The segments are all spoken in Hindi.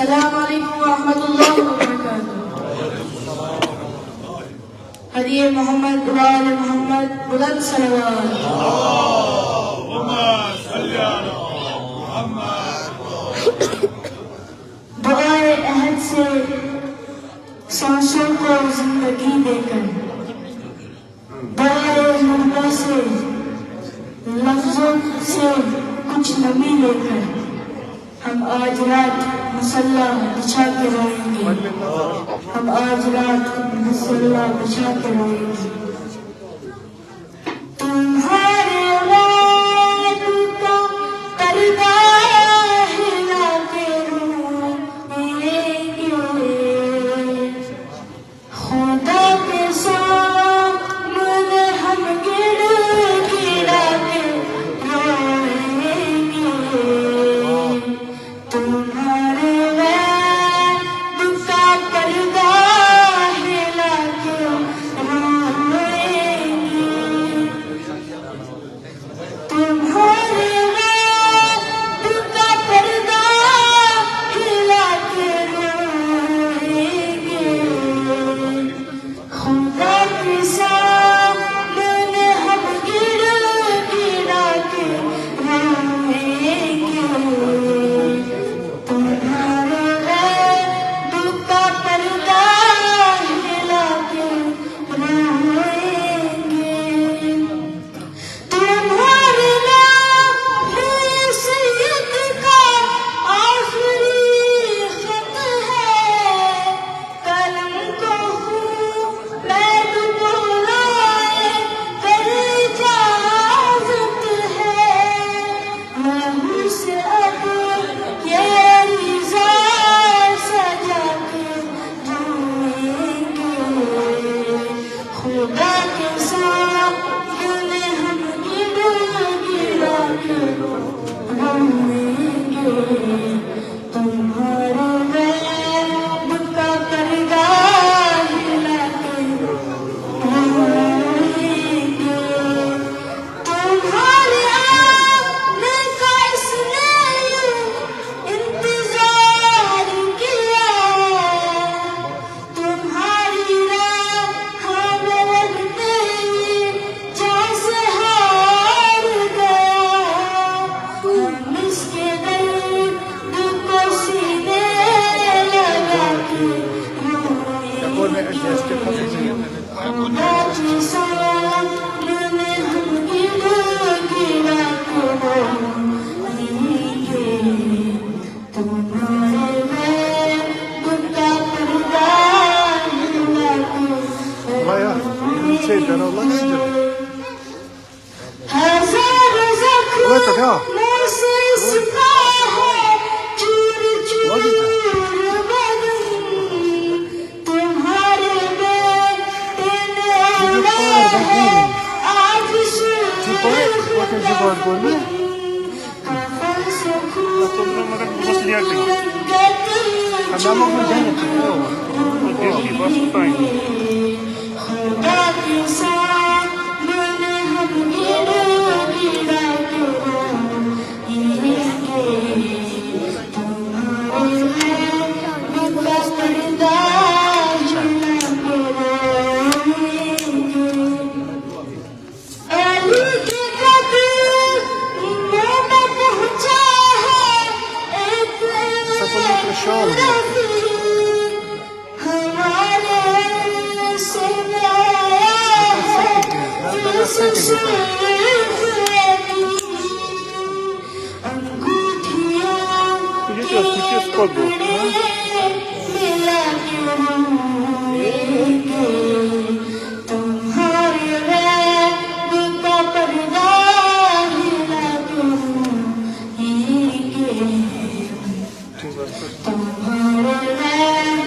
अस्सलाम वालेकुम व रहमतुल्लाहि व बरकातुहू। हदिये मोहम्मद वाले मोहम्मद बुलंद सलवात। दुआए अहद से सांसों को जिंदगी देकर, दुआए मुर्दा से लफ्जों से कुछ नमी लेकर, हम आज रात मुसल्ला बिछा के रोएंगे। हम आज रात मुसल्ला बिछा के रोएंगे। तुम्हारे वाद का पर्दा हिला के रोएंगे। खुदा के सामने हम गिड़ गिरा के रोएंगे। तुम्हारे वैद का पर्दा हिला के रोएंगे। तुम्हारे वैद का पर्दा हिला के रोएंगे। खुदा के सामने हम गिड़ गिरा के रोएंगे। तुम्हारे वैद का पर्दा हिला के रोएंगे। तुम्हारे नाम सैयद का आखिरी खत है। कलम को मैं डुबोए कर इजाजत है। महू से अब ये रिज़ा सजा के रोएंगे। खुदा के सामने हम गिड़ गिरा के रोएंगे। तुम्हारे वैद का पर्दा हिला के रोएंगे। तुम्हारे आने का इसने इंतजार किया। तुम्हारी राह में लगते ही जैसे हार गया। हम इसके दर्द को सीने लगा के रोएंगे। खुदा के सामने हम गिड़ गिरा के रोएंगे। तुम्हारे वैद का पर्दा हिला के रोएंगे। हज़ारों ज़ख्मों से सिपा है चूर चूर बदन। तुम्हारे बेटे ने है आज कफन से खून खुदा के सामने हम गिड़ गिरा के रोएंगे। तुम्हारे वैद का पर्दा हिला के रोएंगे। अली के कदमों में पहुंचा है एक रफ़ी। हमारे से तुम्हारे वैद का पर्दा हिला के रोएंगे। तुम्हारे वैद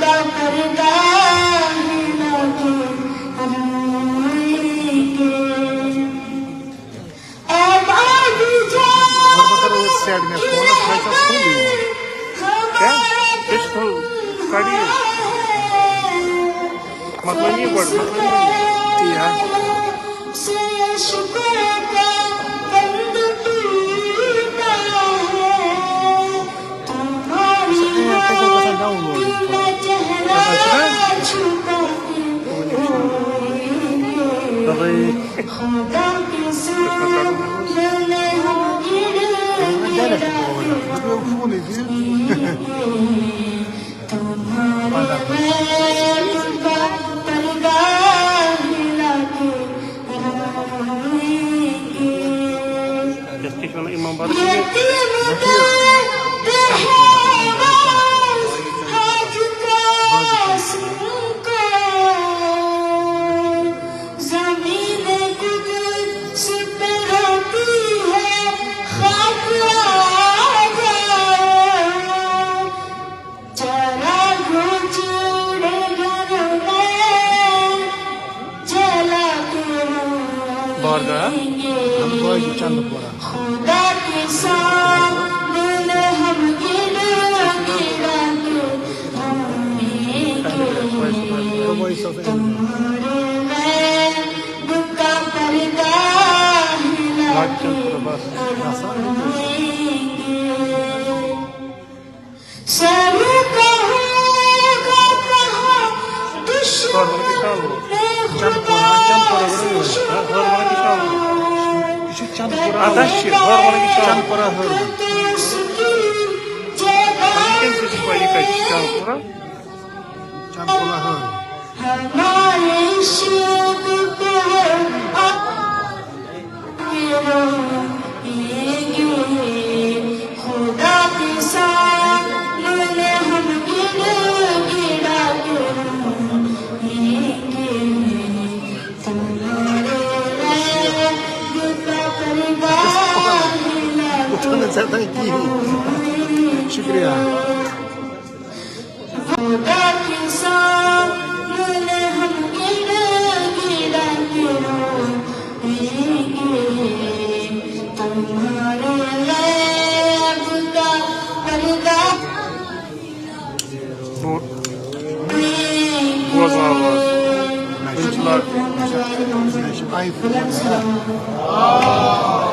का पर्दा हिला के रोएंगे। अब आज साइड में फोन है तो खोल दियो क्या इस खोल काटिए मतलब नहीं पड़ यार तुम्हारी अपना चेहरा छुपा के रोएंगे खुदा के सामने हम तुम्हारे महल का पर्दा हिला के रोएंगे İmam Barış खुदा के सामने हम गिरा गिरा के रोएंगे तुम्हारे महल का पर्दा हिला के रोएंगे सब कहोगा कहाँ दुश्मन Adaş var bana git al. Çankura hır. Hangi sesi koyuyor Çankura? Çankura hır. हमारे शिव को खुदा के सामने हम गिरा गिरा के रोएंगे तुम्हारे शुक्रिया खुदा के सामने हम गिरा गिरा के रोएंगे तुम्हारे लैब का पर्दा Boa